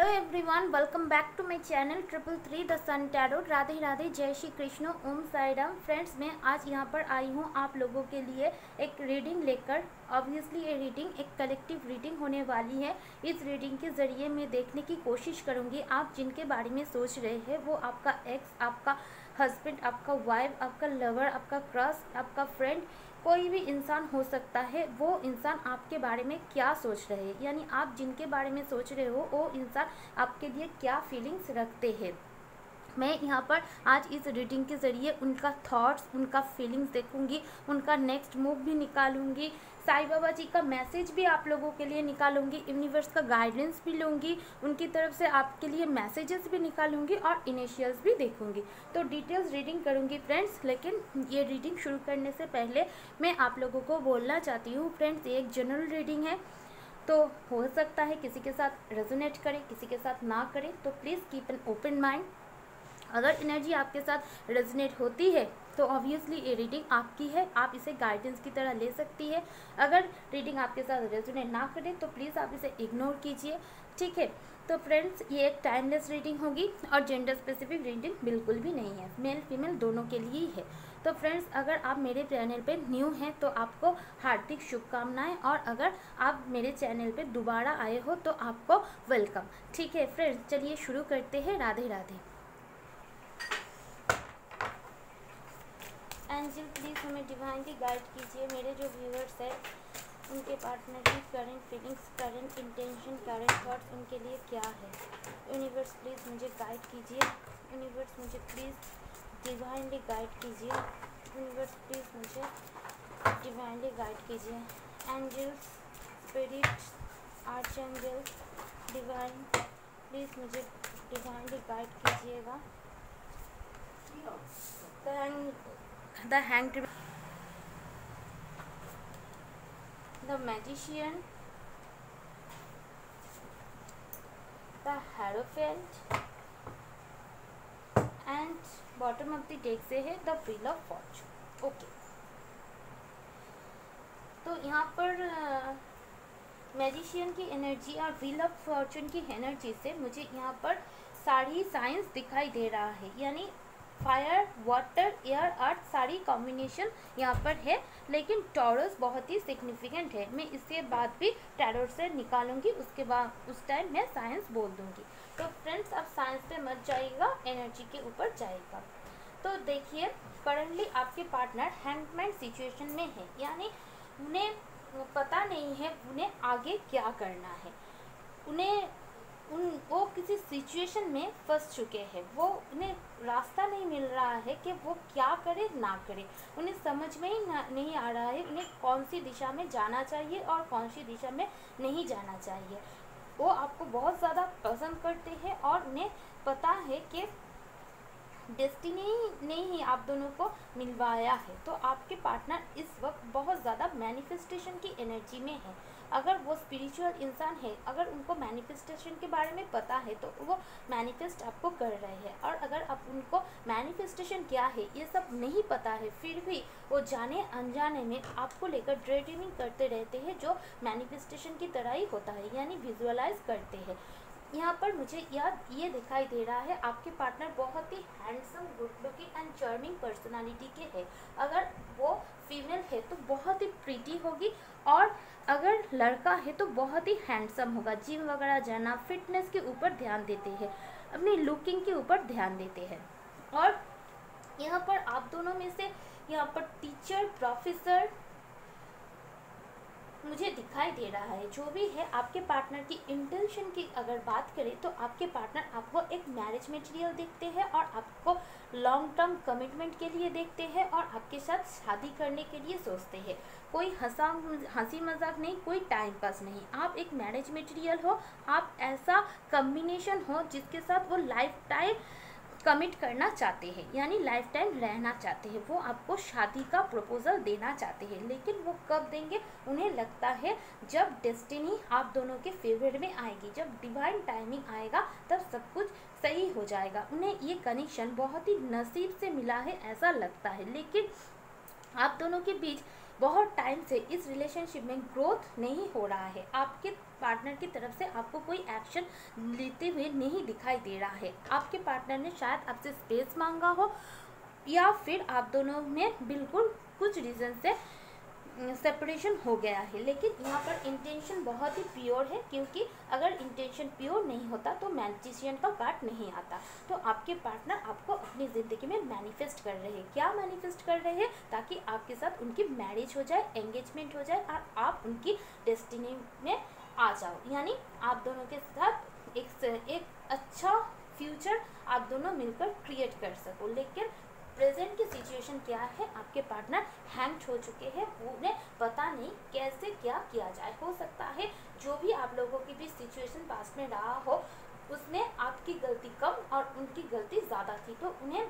Everyone, welcome back to my channel 333 the sun tarot. Radhe Radhe, जय Shri Krishna, Om Sai Ram. Friends, मैं आज यहाँ पर आई हूँ आप लोगों के लिए एक रीडिंग लेकर। ऑब्वियसली ये रीडिंग एक कलेक्टिव रीडिंग होने वाली है। इस रीडिंग के ज़रिए मैं देखने की कोशिश करूँगी आप जिनके बारे में सोच रहे हैं वो आपका एक्स, आपका हस्बैंड, आपका वाइफ, आपका लवर, आपका क्रश, आपका फ्रेंड, कोई भी इंसान हो सकता है। वो इंसान आपके बारे में क्या सोच रहे हैं, यानी आप जिनके बारे में सोच रहे हो वो इंसान आपके लिए क्या फीलिंग्स रखते हैं। मैं यहाँ पर आज इस रीडिंग के ज़रिए उनका थॉट्स, उनका फीलिंग्स देखूंगी, उनका नेक्स्ट मूव भी निकालूंगी, साईं बाबा जी का मैसेज भी आप लोगों के लिए निकालूंगी, यूनिवर्स का गाइडेंस भी लूँगी, उनकी तरफ से आपके लिए मैसेजेस भी निकालूंगी और इनिशियल्स भी देखूंगी। तो डिटेल्स रीडिंग करूंगी फ्रेंड्स। लेकिन ये रीडिंग शुरू करने से पहले मैं आप लोगों को बोलना चाहती हूँ फ्रेंड्स, ये एक जनरल रीडिंग है, तो हो सकता है किसी के साथ रेजोनेट करे, किसी के साथ ना करे, तो please keep an open mind. अगर एनर्जी आपके साथ रेजोनेट होती है तो ऑब्वियसली ये रीडिंग आपकी है, आप इसे गाइडेंस की तरह ले सकती है। अगर रीडिंग आपके साथ रेजोनेट ना करे तो प्लीज़ आप इसे इग्नोर कीजिए, ठीक है। तो फ्रेंड्स, ये एक टाइमलेस रीडिंग होगी और जेंडर स्पेसिफिक रीडिंग बिल्कुल भी नहीं है, मेल फीमेल दोनों के लिए ही है। तो फ्रेंड्स, अगर आप मेरे चैनल पे न्यू हैं तो आपको हार्दिक शुभकामनाएं, और अगर आप मेरे चैनल पे दोबारा आए हो तो आपको वेलकम, ठीक है। फ्रेंड्स, चलिए शुरू करते हैं। राधे राधे। एंजल प्लीज़ हमें डिवाइनली गाइड कीजिए। मेरे जो व्यूअर्स हैं उनके पार्टनर की current feelings, current intention, current thoughts उनके लिए क्या है। यूनिवर्स प्लीज़ मुझे गाइड कीजिए। यूनिवर्स मुझे प्लीज़ डिवाइनली गाइड कीजिए। यूनिवर्स प्लीज़ मुझे डिवाइनली गाइड कीजिए। एंजल्स, स्पिरिट्स, आर्चएंजल्स, डिवाइन प्लीज़ मुझे डिवाइनली गाइड कीजिएगा। The Hanged, the Magician, the Hierophant, and bottom of the deck से है the Wheel of Fortune। Okay, तो यहाँ पर मैजिशियन की एनर्जी और व्हील ऑफ फॉर्चून की एनर्जी से मुझे यहाँ पर सारी साइंस दिखाई दे रहा है, यानी फायर, वाटर, एयर, अर्थ सारी कॉम्बिनेशन यहाँ पर है। लेकिन टॉरस बहुत ही सिग्निफिकेंट है। मैं इसके बाद भी टैरो से निकालूंगी, उसके बाद उस टाइम मैं साइंस बोल दूंगी। तो फ्रेंड्स, अब साइंस पे मत जाइएगा, एनर्जी के ऊपर जाइएगा। तो देखिए, करंटली आपके पार्टनर हैंगमैन सिचुएशन में है, यानी उन्हें पता नहीं है उन्हें आगे क्या करना है। वो किसी सिचुएशन में फंस चुके हैं, वो उन्हें रास्ता नहीं मिल रहा है कि वो क्या करे ना करे। उन्हें समझ में ही नहीं आ रहा है उन्हें कौन सी दिशा में जाना चाहिए और कौन सी दिशा में नहीं जाना चाहिए। वो आपको बहुत ज़्यादा पसंद करते हैं और उन्हें पता है कि डेस्टिनी ने ही आप दोनों को मिलवाया है। तो आपके पार्टनर इस वक्त बहुत ज़्यादा मैनिफेस्टेशन की एनर्जी में है। अगर वो स्पिरिचुअल इंसान है, अगर उनको मैनिफेस्टेशन के बारे में पता है तो वो मैनिफेस्ट आपको कर रहे हैं। और अगर आप उनको मैनिफेस्टेशन क्या है ये सब नहीं पता है, फिर भी वो जाने अनजाने में आपको लेकर ड्रे ड्रीमिंग करते रहते हैं, जो मैनिफेस्टेशन की तरह ही होता है, यानी विजुअलाइज करते हैं। यहाँ पर मुझे ये दिखाई दे रहा है आपके पार्टनर बहुत ही handsome, good looking and charming personality के है। अगर वो फीमेल है तो बहुत ही प्रीटी होगी, और अगर लड़का है तो बहुत ही हैंडसम होगा। जिम वगैरह जाना, फिटनेस के ऊपर ध्यान देते हैं, अपनी लुकिंग के ऊपर ध्यान देते हैं। और यहाँ पर आप दोनों में से यहाँ पर टीचर, प्रोफेसर मुझे दिखाई दे रहा है। जो भी है, आपके पार्टनर की इंटेंशन की अगर बात करें तो आपके पार्टनर आपको एक मैरिज मटेरियल देखते हैं और आपको लॉन्ग टर्म कमिटमेंट के लिए देखते हैं और आपके साथ शादी करने के लिए सोचते हैं। कोई हंसी मजाक नहीं, कोई टाइम पास नहीं, आप एक मैरिज मटेरियल हो, आप ऐसा कम्बिनेशन हो जिसके साथ वो लाइफ टाइम कमिट करना चाहते हैं, यानी लाइफ टाइम रहना चाहते हैं। वो आपको शादी का प्रपोजल देना चाहते हैं, लेकिन वो कब देंगे? उन्हें लगता है जब डेस्टिनी आप दोनों के फेवर में आएगी, जब डिवाइन टाइमिंग आएगा तब सब कुछ सही हो जाएगा। उन्हें ये कनेक्शन बहुत ही नसीब से मिला है ऐसा लगता है। लेकिन आप दोनों के बीच बहुत टाइम से इस रिलेशनशिप में ग्रोथ नहीं हो रहा है, आपके पार्टनर की तरफ से आपको कोई एक्शन लेते हुए नहीं दिखाई दे रहा है, आपके पार्टनर ने शायद आपसे स्पेस मांगा हो, या फिर आप दोनों में बिल्कुल कुछ रीज़न से सेपरेशन हो गया है। लेकिन यहाँ पर इंटेंशन बहुत ही प्योर है, क्योंकि अगर इंटेंशन प्योर नहीं होता तो मैजिशियन का कार्ड नहीं आता। तो आपके पार्टनर आपको अपनी ज़िंदगी में मैनिफेस्ट कर रहे हैं। क्या मैनिफेस्ट कर रहे हैं? ताकि आपके साथ उनकी मैरिज हो जाए, एंगेजमेंट हो जाए और आप उनकी डेस्टिनी में आ जाओ, यानी आप दोनों के साथ एक अच्छा फ्यूचर आप दोनों मिलकर क्रिएट कर सको। लेकिन प्रेजेंट की सिचुएशन क्या है, आपके पार्टनर हैंग हो चुके हैं, उन्हें पता नहीं कैसे क्या किया जाए। हो सकता है जो भी आप लोगों की भी सिचुएशन पास में रहा हो उसमें आपकी गलती कम और उनकी गलती ज़्यादा थी, तो उन्हें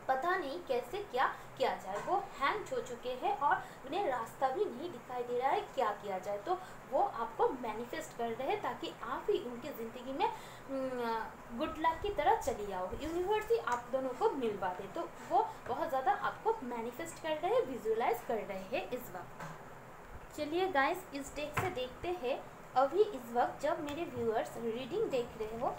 पता नहीं कैसे क्या किया जाए। वो हैंग हो चुके हैं और उन्हें रास्ता भी नहीं दिखाई दे रहा है क्या किया जाए। तो वो आपको मैनिफेस्ट कर रहे हैं ताकि आप ही उनकी ज़िंदगी में गुड लक की तरह चली जाओ, यूनिवर्स ही आप दोनों को मिलवा दे। तो वो बहुत ज़्यादा आपको मैनिफेस्ट कर रहे हैं, विजुअलाइज कर रहे हैं इस वक्त। चलिए गाइस, इस डेक से देखते हैं अभी इस वक्त जब मेरे व्यूअर्स रीडिंग देख रहे हो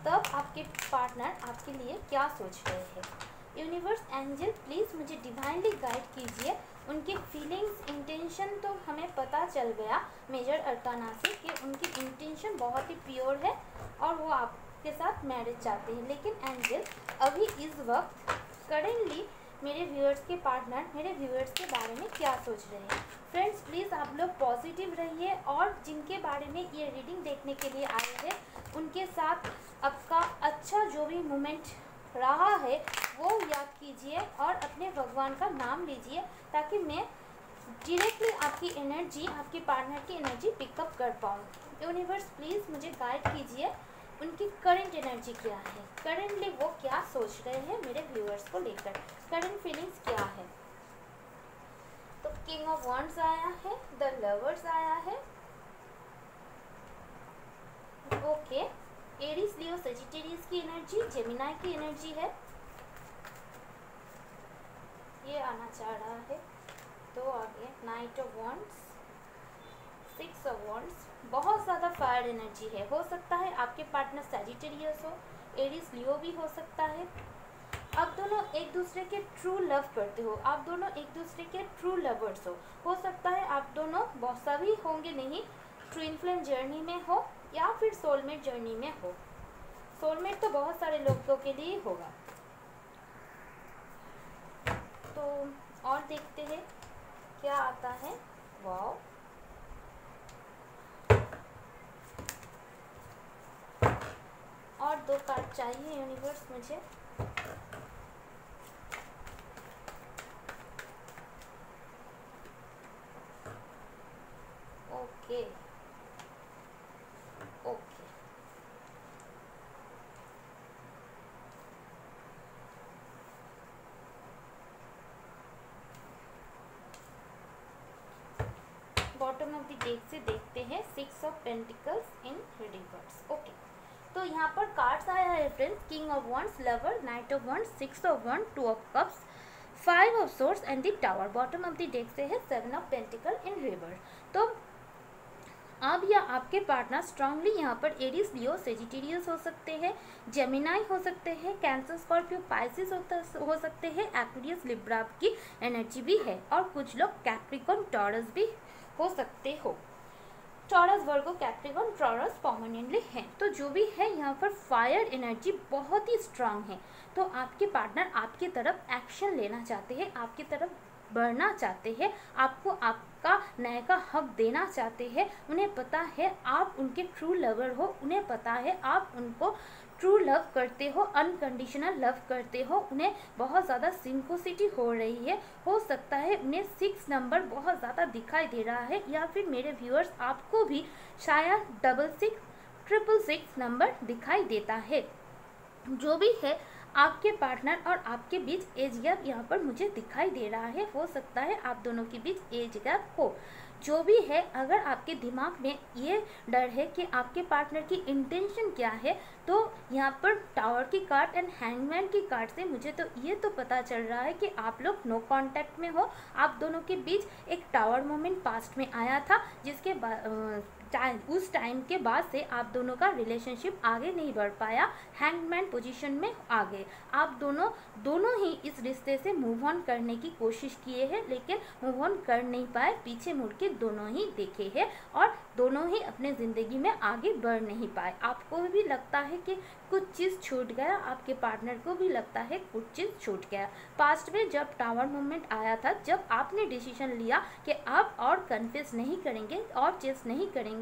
तब आपके पार्टनर आपके लिए क्या सोच रहे हैं। यूनिवर्स एंजल प्लीज़ मुझे डिवाइनली गाइड कीजिए। उनकी फीलिंग्स, इंटेंशन तो हमें पता चल गया मेजर अर्काना से कि उनकी इंटेंशन बहुत ही प्योर है और वो आपके साथ मैरिज चाहते हैं। लेकिन एंजल अभी इस वक्त करेंटली मेरे व्यूअर्स के पार्टनर मेरे व्यूअर्स के बारे में क्या सोच रहे हैं। फ्रेंड्स प्लीज़ आप लोग पॉजिटिव रहिए और जिनके बारे में ये रीडिंग देखने के लिए आए हैं उनके साथ आपका अच्छा जो भी मोमेंट रहा है वो याद कीजिए और अपने भगवान का नाम लीजिए ताकि मैं डायरेक्टली आपकी एनर्जी, आपके पार्टनर की एनर्जी पिकअप कर पाऊँ। यूनिवर्स प्लीज़ मुझे गाइड कीजिए उनकी करंट एनर्जी क्या है, करंटली वो क्या सोच रहे हैं मेरे व्यूअर्स को लेकर, करंट फीलिंग्स क्या है। तो किंग ऑफ वॉन्ड्स आया है, द लवर्स आया है, ओके, एरीज, लियो, सजिटेरियस की एनर्जी, जेमिनाई की एनर्जी है, ये आना चाह रहा है। तो आगे night of wands, six of wands, बहुत ज़्यादा फायर एनर्जी है। हो सकता है आपके पार्टनर सजिटेरियस हो, एरीज, लियो भी हो सकता है। आप दोनों एक दूसरे के ट्रू लव करते हो, आप दोनों एक दूसरे के ट्रू लवर्स हो सकता है आप दोनों बहुत सभी होंगे नहीं, ट्विन फ्लेम जर्नी में हो या फिर सोलमेट जर्नी में हो। सोलमेट तो बहुत सारे लोगों के लिए होगा। तो और देखते हैं क्या आता है। वाओ, और दो कार्ड चाहिए यूनिवर्स मुझे। Okay okay, bottom of the deck से देखते हैं six of pentacles in reverse. Okay, तो यहाँ पर कार्ड्स आया है friends, king of wands, lover, knight of wands, six of wand, two of cups, five of swords and the tower. Bottom of the deck से है seven of pentacle in reverse. तो अब या आपके पार्टनर स्ट्रांगली यहाँ पर Aries, लियो, Sagittarius हो सकते हैं, जेमिनाई हो सकते हैं, कैंसर, स्कॉर्पियो, पाइसिस हो सकते हैं, एक्वेरियस, लिब्रा की एनर्जी भी है और कुछ लोग कैप्रिकॉर्न, टॉरस भी हो सकते हो। टॉरस, वर्गो, कैप्रिकॉर्न, टॉरस परमानेंटली हैं। तो जो भी है यहाँ पर फायर एनर्जी बहुत ही स्ट्रांग है। तो आपके पार्टनर आपकी तरफ एक्शन लेना चाहते हैं, आपकी तरफ बढ़ना चाहते हैं, आपको आपका न्याय का हक देना चाहते हैं। उन्हें पता है आप उनके ट्रू लवर हो, उन्हें पता है आप उनको ट्रू लव करते हो, अनकंडीशनल लव करते हो, उन्हें बहुत ज़्यादा सिंकोसिटी हो रही है। हो सकता है उन्हें 6 नंबर बहुत ज़्यादा दिखाई दे रहा है, या फिर मेरे व्यूअर्स आपको भी शायद 66, 666 नंबर दिखाई देता है। जो भी है आपके पार्टनर और आपके बीच एज गैप यहाँ पर मुझे दिखाई दे रहा है। हो सकता है आप दोनों के बीच एज गैप हो। जो भी है, अगर आपके दिमाग में ये डर है कि आपके पार्टनर की इंटेंशन क्या है, तो यहाँ पर टावर की कार्ड एंड हैंगमैन की कार्ड से मुझे तो ये तो पता चल रहा है कि आप लोग नो कांटेक्ट में हो। आप दोनों के बीच एक टावर मोमेंट पास्ट में आया था, जिसके उस टाइम के बाद से आप दोनों का रिलेशनशिप आगे नहीं बढ़ पाया, हैंगमैन पोजीशन में आ गए। आप दोनों ही इस रिश्ते से मूव ऑन करने की कोशिश किए हैं, लेकिन मूव ऑन कर नहीं पाए, पीछे मुड़ के दोनों ही देखे हैं और दोनों ही अपने ज़िंदगी में आगे बढ़ नहीं पाए। आपको भी लगता है कि कुछ चीज़ छूट गया, आपके पार्टनर को भी लगता है कुछ चीज़ छूट गया। पास्ट में जब टावर मोमेंट आया था, जब आपने डिसीजन लिया कि आप और कन्फ्यूज नहीं करेंगे और चेस नहीं करेंगे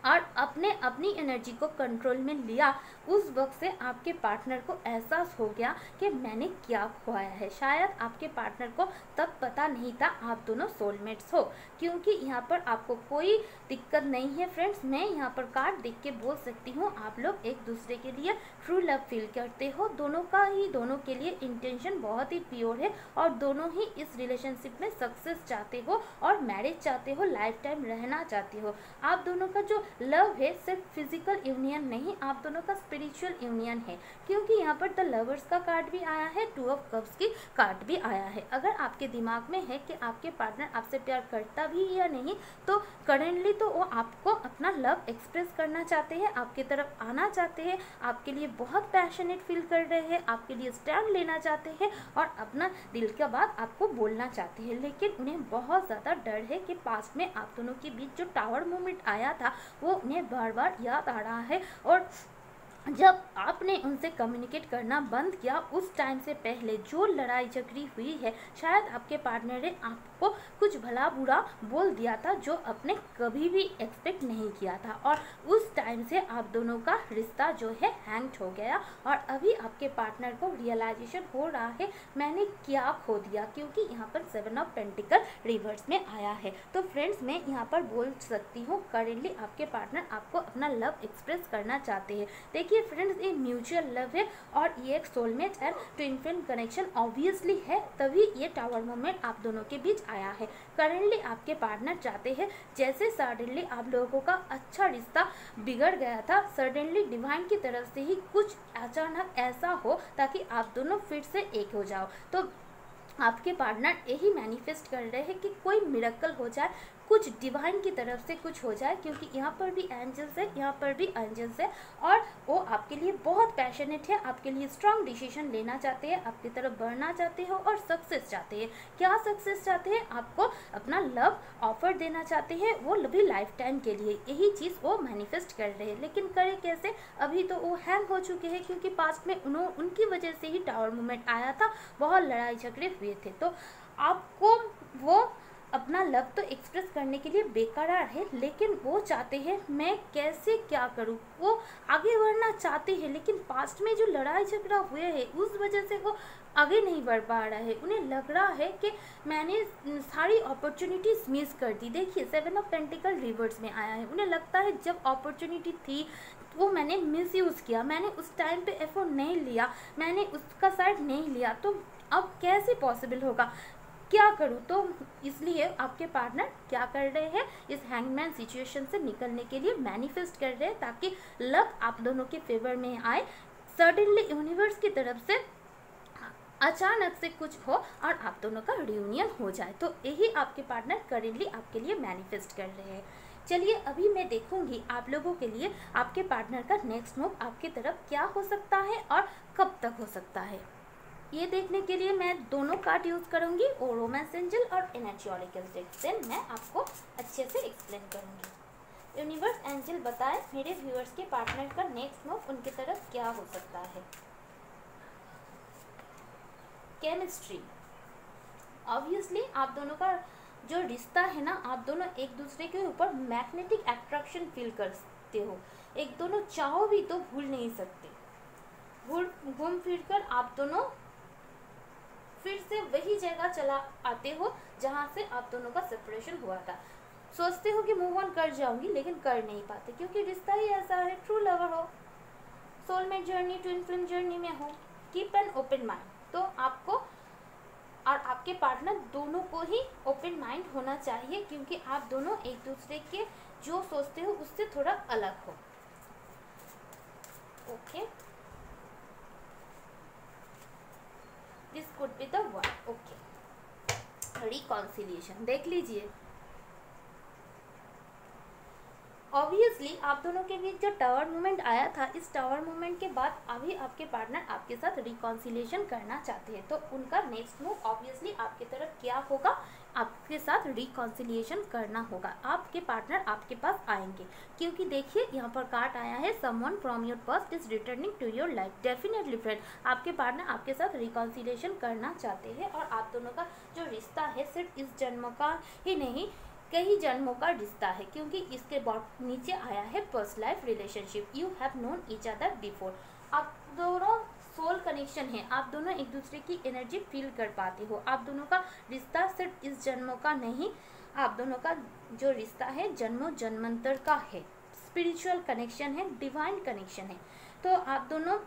और अपनी एनर्जी को कंट्रोल में लिया, उस वक्त से आपके पार्टनर को एहसास हो गया कि मैंने क्या खोया है। शायद आपके पार्टनर को तब पता नहीं था आप दोनों सोलमेट्स हो, क्योंकि यहाँ पर आपको कोई दिक्कत नहीं है फ्रेंड्स। मैं यहाँ पर कार्ड देख के बोल सकती हूँ, आप लोग एक दूसरे के लिए ट्रू लव फील करते हो। दोनों के लिए इंटेंशन बहुत ही प्योर है और दोनों ही इस रिलेशनशिप में सक्सेस चाहते हो और मैरिज चाहते हो, लाइफ टाइम रहना चाहते हो। आप दोनों का जो लव है सिर्फ फिजिकल यूनियन नहीं, आप दोनों का स्पिरिचुअल यूनियन है, क्योंकि यहाँ पर द लवर्स का कार्ड भी आया है, 2 ऑफ कप्स की कार्ड भी आया है। अगर आपके दिमाग में है कि आपके पार्टनर आपसे प्यार करता भी या नहीं, तो करेंटली तो वो आपको अपना लव एक्सप्रेस करना चाहते हैं, आपकी तरफ आना चाहते हैं, आपके लिए बहुत पैशनेट फील कर रहे हैं, आपके लिए स्टैंड लेना चाहते हैं और अपना दिल का बात आपको बोलना चाहते हैं। लेकिन उन्हें बहुत ज़्यादा डर है कि पास्ट में आप दोनों के बीच जो टावर मोमेंट आया था वो उन्हें बार बार याद आ रहा है। और जब आपने उनसे कम्युनिकेट करना बंद किया, उस टाइम से पहले जो लड़ाई झगड़ी हुई है, शायद आपके पार्टनर ने आपको कुछ भला बुरा बोल दिया था जो आपने कभी भी एक्सपेक्ट नहीं किया था, और उस टाइम से आप दोनों का रिश्ता जो है हैंग्ड हो गया। और अभी आपके पार्टनर को रियलाइजेशन हो रहा है मैंने क्या खो दिया, क्योंकि यहाँ पर 7 ऑफ पेंटिकल रिवर्स में आया है। तो फ्रेंड्स, मैं यहाँ पर बोल सकती हूँ करेंटली आपके पार्टनर आपको अपना लव एक्सप्रेस करना चाहते हैं। देखिए फ्रेंड्स, ये म्यूचुअल लव है और ये एक soulmate and twin flame connection obviously है, तभी ये टावर मोमेंट आप दोनों के बीच आया है। करेंटली आपके पार्टनर चाहते हैं, जैसे सडनली आप लोगों का अच्छा रिश्ता बिगड़ गया था, सडनली डिवाइन की तरफ से ही कुछ अचानक ऐसा हो ताकि आप दोनों फिर से एक हो जाओ। तो आपके पार्टनर यही मैनिफेस्ट कर रहे हैं कि कोई मिरेकल हो जाए, कुछ डिवाइन की तरफ से कुछ हो जाए, क्योंकि यहाँ पर भी एंजल्स है, यहाँ पर भी एंजल्स है और वो आपके लिए बहुत पैशनेट है, आपके लिए स्ट्रांग डिसीजन लेना चाहते हैं, आपकी तरफ बढ़ना चाहते हो और सक्सेस चाहते हैं। क्या सक्सेस चाहते हैं? आपको अपना लव ऑफर देना चाहते हैं, वो भी लाइफ टाइम के लिए, यही चीज़ वो मैनिफेस्ट कर रहे हैं। लेकिन करें कैसे? अभी तो वो हैंग हो चुके हैं, क्योंकि पास्ट में उनकी वजह से ही टावर मोमेंट आया था, बहुत लड़ाई झगड़े हुए थे। तो आपको वो अपना लव तो एक्सप्रेस करने के लिए बेकरार है, लेकिन वो चाहते हैं मैं कैसे क्या करूं, वो आगे बढ़ना चाहते हैं, लेकिन पास्ट में जो लड़ाई झगड़ा हुए हैं उस वजह से वो आगे नहीं बढ़ पा रहा है। उन्हें लग रहा है कि मैंने सारी अपॉर्चुनिटीज मिस कर दी। देखिए 7 ऑफ पेंटिकल रिवर्स में आया है, उन्हें लगता है जब अपॉर्चुनिटी थी वो मैंने मिस यूज़ किया, मैंने उस टाइम पे एफर्ट नहीं लिया, मैंने उसका साइड नहीं लिया, तो अब कैसे पॉसिबल होगा, क्या करूँ? तो इसलिए आपके पार्टनर क्या कर रहे हैं, इस हैंगमैन सिचुएशन से निकलने के लिए मैनिफेस्ट कर रहे हैं ताकि लक आप दोनों के फेवर में आए, सडनली यूनिवर्स की तरफ से अचानक से कुछ हो और आप दोनों का रियूनियन हो जाए। तो यही आपके पार्टनर करेंटली आपके लिए मैनिफेस्ट कर रहे हैं। चलिए अभी मैं देखूंगी आप लोगों के लिए आपके पार्टनर का नेक्स्ट मूव आपकी तरफ क्या हो सकता है और कब तक हो सकता है। ये देखने के लिए मैं दोनों कार्ड यूज़ करूंगी, और रोमांस एंजल और एनर्जी ऑरेकल डेक, देन मैं आपको अच्छे से एक्सप्लेन करूंगी। यूनिवर्स एंजल बताएं मेरे व्यूअर्स के पार्टनर का नेक्स्ट मूव उनकी तरफ क्या हो सकता है। केमिस्ट्री, ऑब्वियसली आप दोनों का जो रिश्ता है ना, आप दोनों एक दूसरे के ऊपर मैग्नेटिक अट्रैक्शन फील करते हो, एक दोनों चाहो भी तो भूल नहीं सकते। घूम फिर कर आप दोनों फिर से वही जगह चला आते हो जहाँ से आप दोनों का सेपरेशन हुआ था। सोचते हो कि मूव ऑन कर जाऊंगी, लेकिन कर नहीं पाते, क्योंकि रिश्ता ही ऐसा है। ट्रू लवर हो, soulmate journey, twin flame journey में हो, कीप एन ओपन माइंड। तो आपको और आपके पार्टनर दोनों को ही ओपन माइंड होना चाहिए, क्योंकि आप दोनों एक दूसरे के जो सोचते हो उससे थोड़ा अलग हो। Okay, this could be the word. Okay, reconciliation देख लीजिए। ऑब्वियसली आप दोनों के बीच जो टावर मूवमेंट आया था, इस टावर मूवमेंट के बाद अभी आपके पार्टनर आपके साथ रिकॉन्सिलिएशन करना चाहते हैं, तो उनका नेक्स्ट मूव ऑब्वियसली आपकी तरफ क्या होगा, आपके साथ रिकॉन्सिलिएशन करना होगा। आपके पार्टनर आपके पास आएंगे, क्योंकि देखिए यहाँ पर कार्ड आया है someone from your past is returning to your life. Definitely friend, आपके पार्टनर आपके साथ रिकॉन्सिलिएशन करना चाहते हैं, और आप दोनों का जो रिश्ता है सिर्फ इस जन्म का ही नहीं, कई जन्मों का रिश्ता है, क्योंकि इसके नीचे आया है first life relationship. You have known each other before. आप दोनों सोल कनेक्शन है, आप दोनों एक दूसरे की एनर्जी फील कर पाते हो। आप दोनों का रिश्ता सिर्फ इस जन्मों का नहीं, आप दोनों का जो रिश्ता है जन्मों जन्मांतर का है। स्पिरिचुअल कनेक्शन है, डिवाइन कनेक्शन है। तो आप दोनों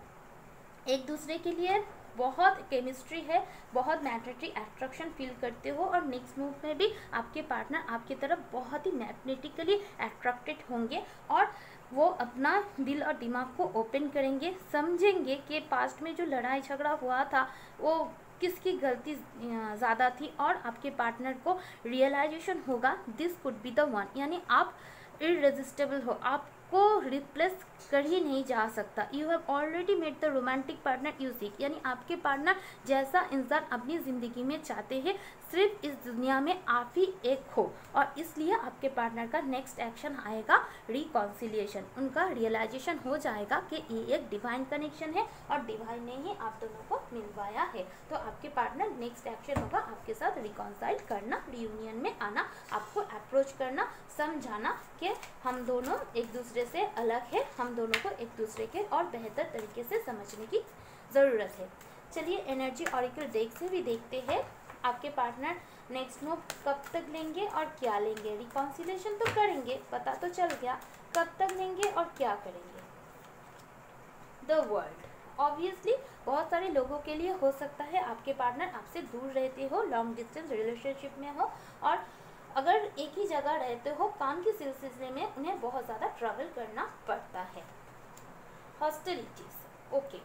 एक दूसरे के लिए बहुत केमिस्ट्री है, बहुत मैग्नेटिक अट्रैक्शन फील करते हो, और नेक्स्ट मूव में भी आपके पार्टनर आपकी तरफ बहुत ही मैग्नेटिकली अट्रैक्टेड होंगे, और वो अपना दिल और दिमाग को ओपन करेंगे, समझेंगे कि पास्ट में जो लड़ाई झगड़ा हुआ था वो किसकी गलती ज़्यादा थी, और आपके पार्टनर को रियलाइजेशन होगा this could be the one, यानी आप इररेजिस्टेबल हो, आपको रिप्लेस कर ही नहीं जा सकता। You have already made the romantic partner you seek, यानी आपके पार्टनर जैसा इंसान अपनी ज़िंदगी में चाहते हैं, सिर्फ इस दुनिया में आप ही एक हो, और इसलिए आपके पार्टनर का नेक्स्ट एक्शन आएगा रिकॉन्सिलिएशन। उनका रियलाइजेशन हो जाएगा कि ये एक डिवाइन कनेक्शन है, और डिवाइन ने ही आप दोनों को मिलवाया है। तो आपके पार्टनर नेक्स्ट एक्शन होगा आपके साथ रिकॉन्साइल करना, रियूनियन में आना, आपको अप्रोच करना, समझाना कि हम दोनों एक दूसरे से अलग है, हम दोनों को एक दूसरे के और बेहतर तरीके से समझने की ज़रूरत है। चलिए एनर्जी ऑरिकल डेक से भी देखते हैं आपके पार्टनर नेक्स्ट मूव कब तक लेंगे और क्या लेंगे। रिकॉन्सिलिएशन तो करेंगे, पता तो चल गया, कब तक लेंगे और क्या करेंगे। द वर्ल्ड, ऑब्वियसली बहुत सारे लोगों के लिए हो सकता है आपके पार्टनर आपसे दूर रहते हो, लॉन्ग डिस्टेंस रिलेशनशिप में हो, और अगर एक ही जगह रहते हो काम के सिलसिले में उन्हें बहुत ज़्यादा ट्रैवल करना पड़ता है। Hostilities, okay,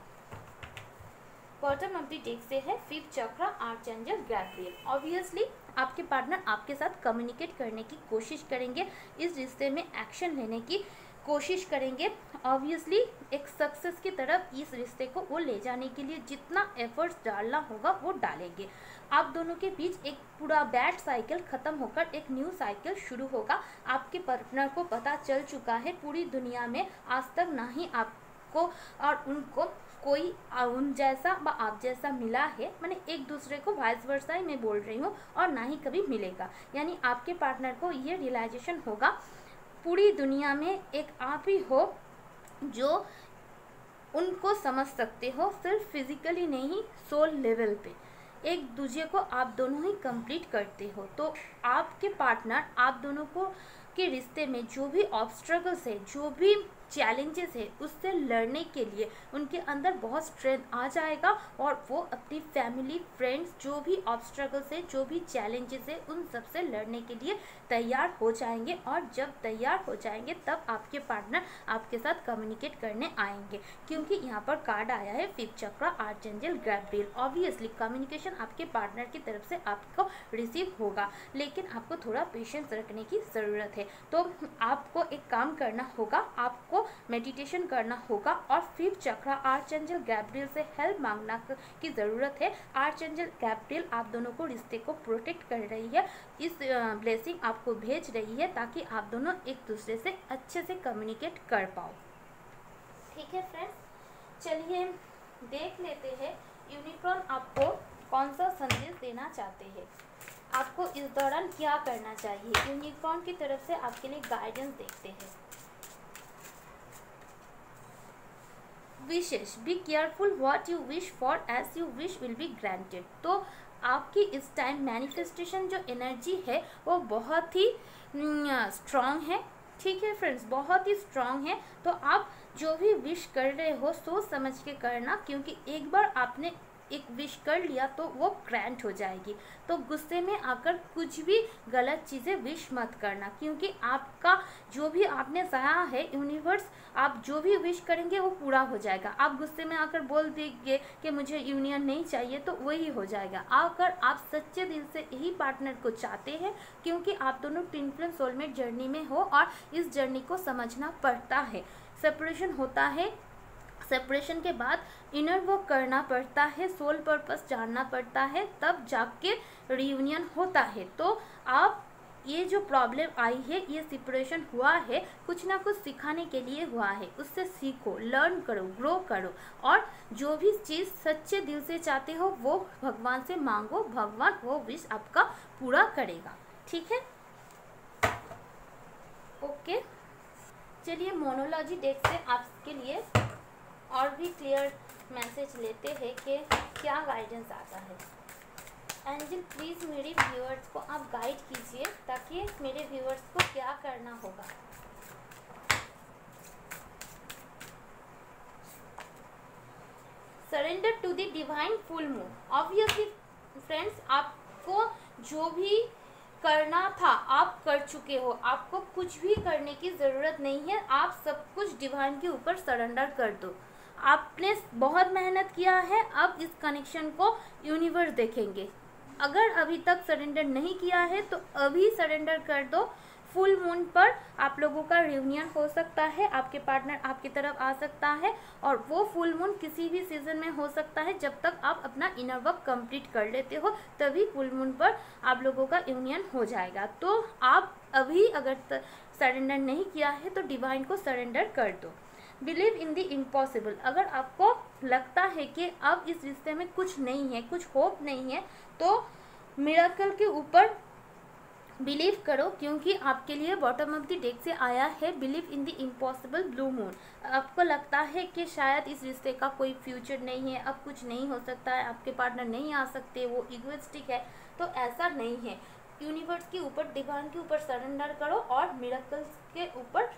bottom of the deck से है फिफ्थ चक्रा आर्चएंजल गैब्रियल। ऑब्वियसली आपके पार्टनर आपके साथ कम्युनिकेट करने की कोशिश करेंगे, इस रिश्ते में एक्शन लेने की कोशिश करेंगे। ऑब्वियसली एक सक्सेस की तरफ इस रिश्ते को वो ले जाने के लिए जितना एफर्ट्स डालना होगा वो डालेंगे। आप दोनों के बीच एक पूरा बैड साइकिल ख़त्म होकर एक न्यू साइकिल शुरू होगा। आपके पार्टनर को पता चल चुका है पूरी दुनिया में आज तक ना ही आपको और उनको कोई उन जैसा व आप जैसा मिला है, मैंने एक दूसरे को वाइस वर्सा ही मैं बोल रही हूँ, और ना ही कभी मिलेगा। यानी आपके पार्टनर को ये रियलाइजेशन होगा पूरी दुनिया में एक आप ही हो जो उनको समझ सकते हो, सिर्फ फिजिकली नहीं सोल लेवल पे एक दूसरे को आप दोनों ही कंप्लीट करते हो। तो आपके पार्टनर आप दोनों को के रिश्ते में जो भी ऑब्स्ट्रगल्स है, जो भी चैलेंजेस है, उससे लड़ने के लिए उनके अंदर बहुत स्ट्रेंथ आ जाएगा, और वो अपनी फैमिली फ्रेंड्स जो भी ऑब्स्ट्रगल्स है, जो भी चैलेंजेस है, उन सब से लड़ने के लिए तैयार हो जाएंगे। और जब तैयार हो जाएंगे तब आपके पार्टनर आपके साथ कम्युनिकेट करने आएंगे, क्योंकि यहाँ पर कार्ड आया है फिफ्थ चक्रा आर्चएंजल गैब्रियल। ऑब्वियसली कम्युनिकेशन आपके पार्टनर की तरफ से आपको रिसीव होगा, लेकिन आपको थोड़ा पेशेंस रखने की ज़रूरत है। तो आपको एक काम करना होगा, आपको मेडिटेशन करना होगा, और फिफ्थ चक्रा आर्चएंजल गैब्रियल से हेल्प मांगना की ज़रूरत है। आर्चएंजल गैब्रियल आप दोनों को रिश्ते को प्रोटेक्ट कर रही है, इस ब्लेसिंग आपको भेज रही है ताकि आप दोनों एक दूसरे से अच्छे से कम्युनिकेट कर पाओ। ठीक है फ्रेंड्स, चलिए देख लेते हैं यूनिकॉर्न आपको कौन सा संदेश देना चाहते हैं, आपको इस दौरान क्या करना चाहिए। यूनिकॉर्न की तरफ से आपके लिए गाइडेंस देखते हैं। विशेष, be careful what you wish for, as you wish will be granted. तो आपकी इस टाइम मैनिफेस्टेशन जो एनर्जी है वो बहुत ही स्ट्रांग है। ठीक है फ्रेंड्स, बहुत ही स्ट्रांग है। तो आप जो भी विश कर रहे हो सोच समझ के करना, क्योंकि एक बार आपने एक विश कर लिया तो वो ग्रांट हो जाएगी। तो गुस्से में आकर कुछ भी गलत चीज़ें विश मत करना, क्योंकि आपका जो भी आपने चाहा है यूनिवर्स, आप जो भी विश करेंगे वो पूरा हो जाएगा। आप गुस्से में आकर बोल देंगे कि मुझे यूनियन नहीं चाहिए तो वही हो जाएगा। अगर आप सच्चे दिल से यही पार्टनर को चाहते हैं, क्योंकि आप दोनों ट्विन फ्लेम सोलमेट जर्नी में हो और इस जर्नी को समझना पड़ता है। सेपरेशन होता है, सेपरेशन के बाद इनर वर्क करना पड़ता है, सोल पर्पस जानना पड़ता है, तब जाके रियूनियन होता है। तो आप ये जो प्रॉब्लम आई है, ये सेपरेशन हुआ है, कुछ ना कुछ सिखाने के लिए हुआ है। उससे सीखो, लर्न करो, ग्रो करो, और जो भी चीज़ सच्चे दिल से चाहते हो वो भगवान से मांगो, भगवान वो विश आपका पूरा करेगा। ठीक है, ओके। चलिए मोनोलॉजी डेक से आपके लिए और भी क्लियर मैसेज लेते हैं कि क्या गाइडेंस आता है। एंजल प्लीज़ मेरे व्यूअर्स को आप गाइड कीजिए ताकि मेरे व्यूअर्स को क्या करना होगा। Surrender to the divine full moon. Obviously friends, आपको जो भी करना था आप कर चुके हो, आपको कुछ भी करने की ज़रूरत नहीं है। आप सब कुछ डिवाइन के ऊपर सरेंडर कर दो। आपने बहुत मेहनत किया है, अब इस कनेक्शन को यूनिवर्स देखेंगे। अगर अभी तक सरेंडर नहीं किया है तो अभी सरेंडर कर दो। फुल मून पर आप लोगों का रियूनियन हो सकता है, आपके पार्टनर आपकी तरफ आ सकता है, और वो फुल मून किसी भी सीजन में हो सकता है। जब तक आप अपना इनर वर्क कंप्लीट कर लेते हो तभी फुल मून पर आप लोगों का यूनियन हो जाएगा। तो आप अभी अगर सरेंडर नहीं किया है तो डिवाइन को सरेंडर कर दो। Believe in the impossible. अगर आपको लगता है कि अब इस रिश्ते में कुछ नहीं है, कुछ होप नहीं है, तो मिरेकल के ऊपर बिलीव करो, क्योंकि आपके लिए बॉटम ऑफ द डेक से आया है believe in the impossible blue moon. आपको लगता है कि शायद इस रिश्ते का कोई फ्यूचर नहीं है, अब कुछ नहीं हो सकता है, आपके पार्टनर नहीं आ सकते, वो इगोइस्टिक है, तो ऐसा नहीं है। यूनिवर्स के ऊपर, डिवाइन के ऊपर सरेंडर करो और मिरेकल्स के ऊपर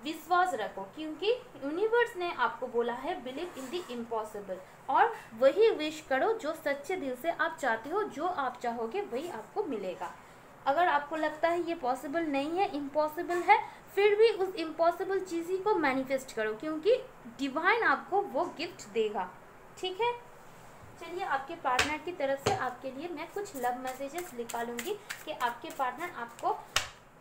विश्वास रखो, क्योंकि यूनिवर्स ने आपको बोला है बिलीव इन द इम्पॉसिबल, और वही विश करो जो सच्चे दिल से आप चाहते हो। जो आप चाहोगे वही आपको मिलेगा। अगर आपको लगता है ये पॉसिबल नहीं है, इम्पॉसिबल है, फिर भी उस इम्पॉसिबल चीज़ को मैनिफेस्ट करो, क्योंकि डिवाइन आपको वो गिफ्ट देगा। ठीक है, चलिए आपके पार्टनर की तरफ से आपके लिए मैं कुछ लव मैसेजेस निकालूंगी कि आपके पार्टनर आपको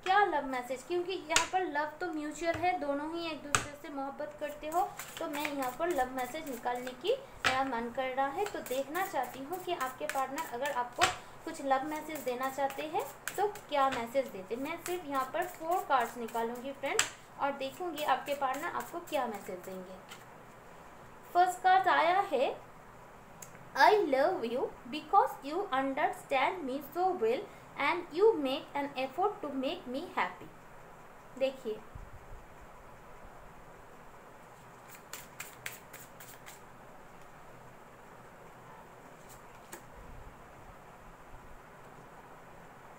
क्या लव मैसेज, क्योंकि यहाँ पर लव तो म्यूचुअल है, दोनों ही एक दूसरे से मोहब्बत करते हो, तो मैं यहाँ पर लव मैसेज निकालने की मेरा मन कर रहा है। तो देखना चाहती हूँ कि आपके पार्टनर अगर आपको कुछ लव मैसेज देना चाहते हैं तो क्या मैसेज देते। मैं सिर्फ यहाँ पर 4 कार्ड्स निकालूंगी फ्रेंड्स, और देखूंगी आपके पार्टनर आपको क्या मैसेज देंगे। फर्स्ट कार्ड आया है, I love you because you understand me so well and you make an effort to make me happy। देखिए,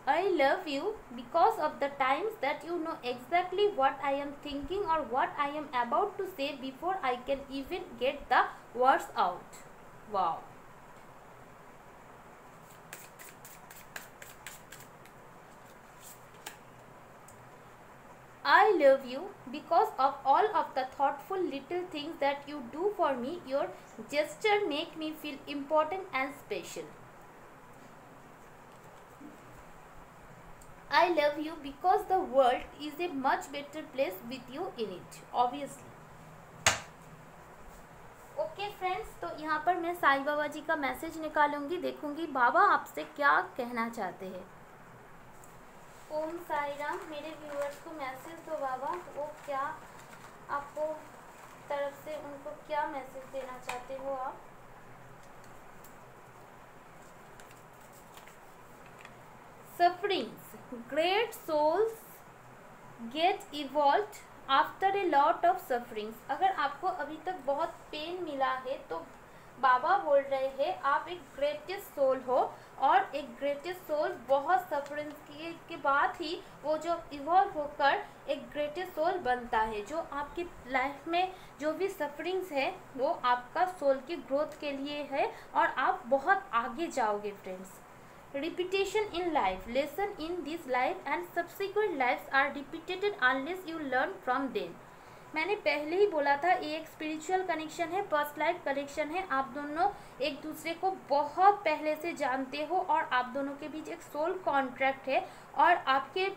I love you because of the times that you know exactly what I am thinking or what I am about to say before I can even get the words out। Wow। I love you because of all of the thoughtful little things that you do for me. Your gesture make me feel important and special। I love you because the world is a much better place with you in it। Obviously। Okay friends, तो यहाँ पर मैं साईं बाबा जी का message निकालूंगी, देखूंगी बाबा आपसे क्या कहना चाहते हैं। ओम साई राम। मेरे व्यूअर्स को मैसेज दो बाबा, वो क्या आपको तरफ से उनको क्या मैसेज देना चाहते हो आप। Sufferings, great souls get evolved after a lot of sufferings. अगर आपको अभी तक बहुत पेन मिला है तो बाबा बोल रहे हैं आप एक ग्रेटेस्ट सोल हो, और एक ग्रेटेस्ट सोल बहुत सफरिंग के बाद ही वो जो इवॉल्व होकर एक ग्रेटेस्ट सोल बनता है। जो आपकी लाइफ में जो भी सफरिंग्स है वो आपका सोल की ग्रोथ के लिए है, और आप बहुत आगे जाओगे friends. Repetition in life, lesson in this life and subsequent lives are repeated unless you learn from them। मैंने पहले ही बोला था ये एक स्पिरिचुअल कनेक्शन है, पास्ट लाइफ कनेक्शन है। आप दोनों एक दूसरे को बहुत पहले से जानते हो, और आप दोनों के बीच एक सोल कॉन्ट्रैक्ट है, और आपके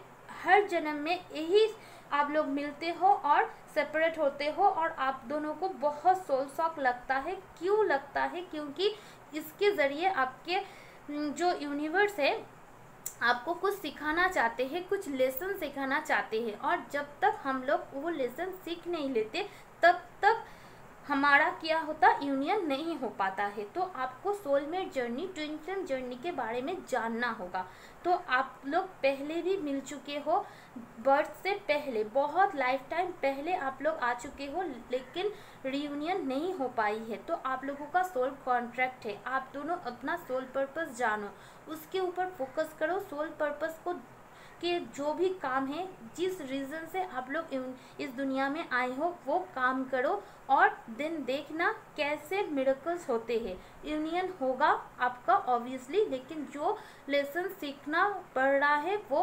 हर जन्म में यही आप लोग मिलते हो और सेपरेट होते हो, और आप दोनों को बहुत सोल शॉक लगता है। क्यों लगता है? क्योंकि इसके ज़रिए आपके जो यूनिवर्स है आपको कुछ सिखाना चाहते हैं, कुछ लेसन सिखाना चाहते हैं, और जब तक हम लोग वो लेसन सीख नहीं लेते तब तक हमारा क्या होता, यूनियन नहीं हो पाता है। तो आपको soulmate journey, twin flame journey के बारे में जानना होगा। तो आप लोग पहले भी मिल चुके हो, बर्थ से पहले, बहुत लाइफ टाइम पहले आप लोग आ चुके हो, लेकिन रियूनियन नहीं हो पाई है। तो आप लोगों का सोल कॉन्ट्रैक्ट है। आप दोनों अपना सोल पर्पस जानो, उसके ऊपर फोकस करो। सोल पर्पस को के जो भी काम है, जिस रीज़न से आप लोग इस दुनिया में आए हो, वो काम करो, और दिन देखना कैसे मिरेकल्स होते हैं। यूनियन होगा आपका ऑब्वियसली, लेकिन जो लेसन सीखना पड़ रहा है वो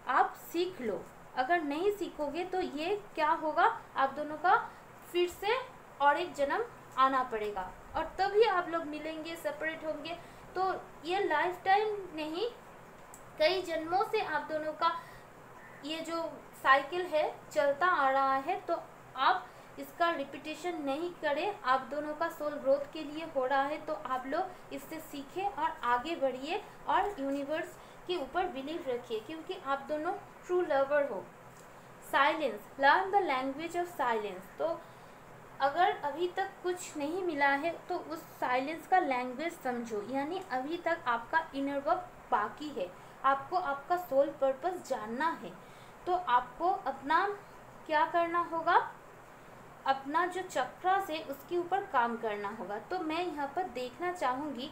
आप सीख लो। अगर नहीं सीखोगे तो ये क्या होगा, आप दोनों का फिर से और एक जन्म आना पड़ेगा, और तभी आप लोग मिलेंगे, सेपरेट होंगे। तो ये लाइफ टाइम नहीं, कई जन्मों से आप दोनों का ये जो साइकिल है चलता आ रहा है। तो आप इसका रिपीटेशन नहीं करें। आप दोनों का सोल ग्रोथ के लिए हो रहा है, तो आप लोग इससे सीखें और आगे बढ़िए, और यूनिवर्स के ऊपर बिलीव रखिए, क्योंकि आप दोनों ट्रू लवर हो। Silence, learn the language of silence. तो अगर अभी तक कुछ नहीं मिला है तो उस साइलेंस का लैंग्वेज समझो, यानी अभी तक आपका इनर वर्क बाकी है। आपको आपका सोल पर्पस जानना है, तो आपको अपना क्या करना होगा, अपना जो चक्रास है उसके ऊपर काम करना होगा। तो मैं यहाँ पर देखना चाहूँगी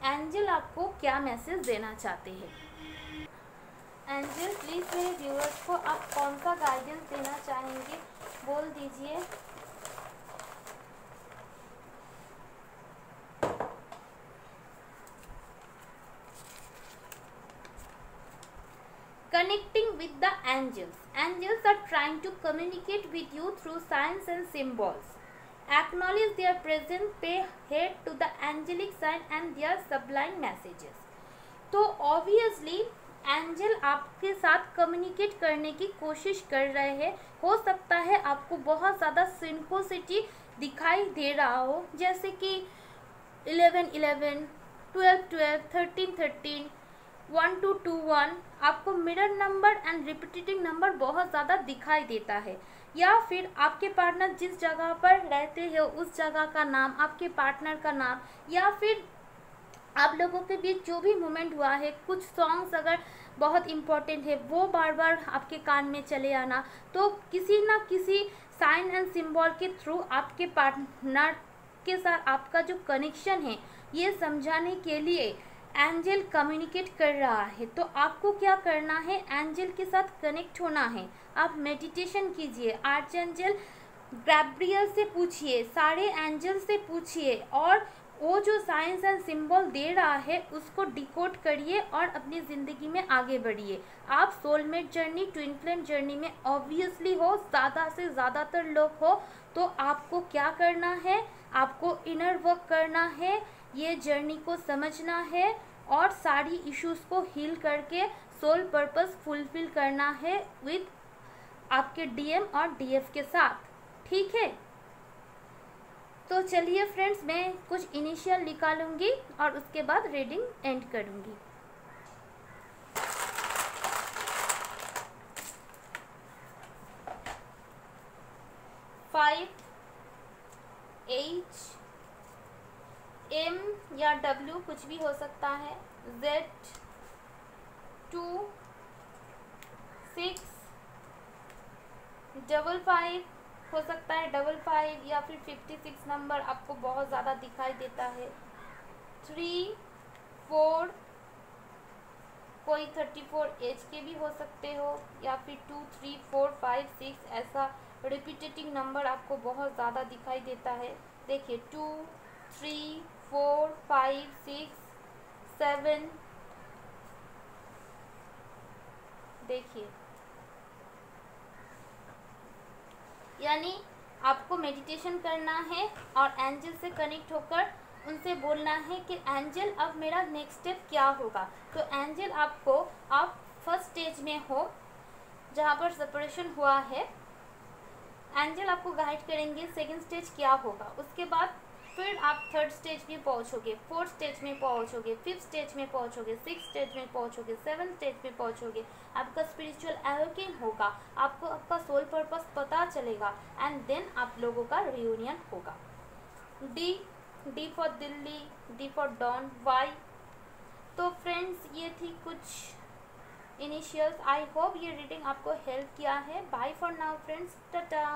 एंजल आपको क्या मैसेज देना चाहते हैं। एंजल प्लीज़ मेरे व्यूअर्स को आप कौन सा गाइडेंस देना चाहेंगे, बोल दीजिए। Connecting with the angels. Angels are trying to communicate with you through signs and symbols. Acknowledge their presence, pay heed to the angelic sign and their sublime messages. तो obviously एंजल आपके साथ communicate करने की कोशिश कर रहे हैं। हो सकता है आपको बहुत ज़्यादा सिंक्रोसिटी दिखाई दे रहा हो, जैसे कि 11-11, 12-12, 13-13, 1-2-2-1, आपको mirror number and repeating number बहुत ज़्यादा दिखाई देता है। या फिर आपके पार्टनर जिस जगह पर रहते हैं उस जगह का नाम, आपके पार्टनर का नाम, या फिर आप लोगों के बीच जो भी मोमेंट हुआ है, कुछ सॉन्ग्स अगर बहुत इम्पोर्टेंट है वो बार बार आपके कान में चले आना। तो किसी ना किसी साइन एंड सिंबल के थ्रू आपके पार्टनर के साथ आपका जो कनेक्शन है ये समझाने के लिए एंजल कम्युनिकेट कर रहा है। तो आपको क्या करना है, एंजल के साथ कनेक्ट होना है। आप मेडिटेशन कीजिए, आर्चएंजल गैब्रियल से पूछिए, सारे एंजल से पूछिए, और वो जो साइंस एंड सिंबल दे रहा है उसको डिकोड करिए और अपनी ज़िंदगी में आगे बढ़िए। आप soulmate journey, twin flame journey में ऑब्वियसली हो, ज़्यादा से ज़्यादातर लोग हो। तो आपको क्या करना है, आपको इनर वर्क करना है, ये जर्नी को समझना है, और सारी इश्यूज़ को हील करके सोल पर्पस फुलफिल करना है विद आपके डीएम और डीएफ के साथ। ठीक है, तो चलिए फ्रेंड्स, मैं कुछ इनिशियल निकालूंगी और उसके बाद रीडिंग एंड करूंगी। फाइव, H, M या W कुछ भी हो सकता है, Z, 2, 6, 5, 5, हो सकता है 55 या फिर 56 नंबर आपको बहुत ज़्यादा दिखाई देता है। 3, 4, कोई 34 एज के भी हो सकते हो, या फिर 2, 3, 4, 5, 6 ऐसा रिपीटेटिंग नंबर आपको बहुत ज़्यादा दिखाई देता है। देखिए 2, 3, 4, 5, 6, 7, देखिए यानी आपको मेडिटेशन करना है और एंजल से कनेक्ट होकर उनसे बोलना है कि एंजल अब मेरा नेक्स्ट स्टेप क्या होगा। तो एंजल आपको, आप फर्स्ट स्टेज में हो जहाँ पर सेपरेशन हुआ है, एंजल आपको गाइड करेंगे सेकंड स्टेज क्या होगा। उसके बाद फिर आप थर्ड स्टेज में पहुँचोगे, फोर्थ स्टेज में पहुँचोगे, फिफ्थ स्टेज में पहुँचोगे, सिक्स स्टेज में पहुँचोगे, सेवन स्टेज में पहुँचोगे। आपका स्पिरिचुअल अवेकन होगा, आपको आपका सोल पर्पस पता चलेगा एंड देन आप लोगों का रियूनियन होगा। D for Delhi, D for Don, Y. तो फ्रेंड्स ये थी कुछ इनिशियल्स। आई होप ये रीडिंग आपको हेल्प किया है। Bye for now friends, Tata.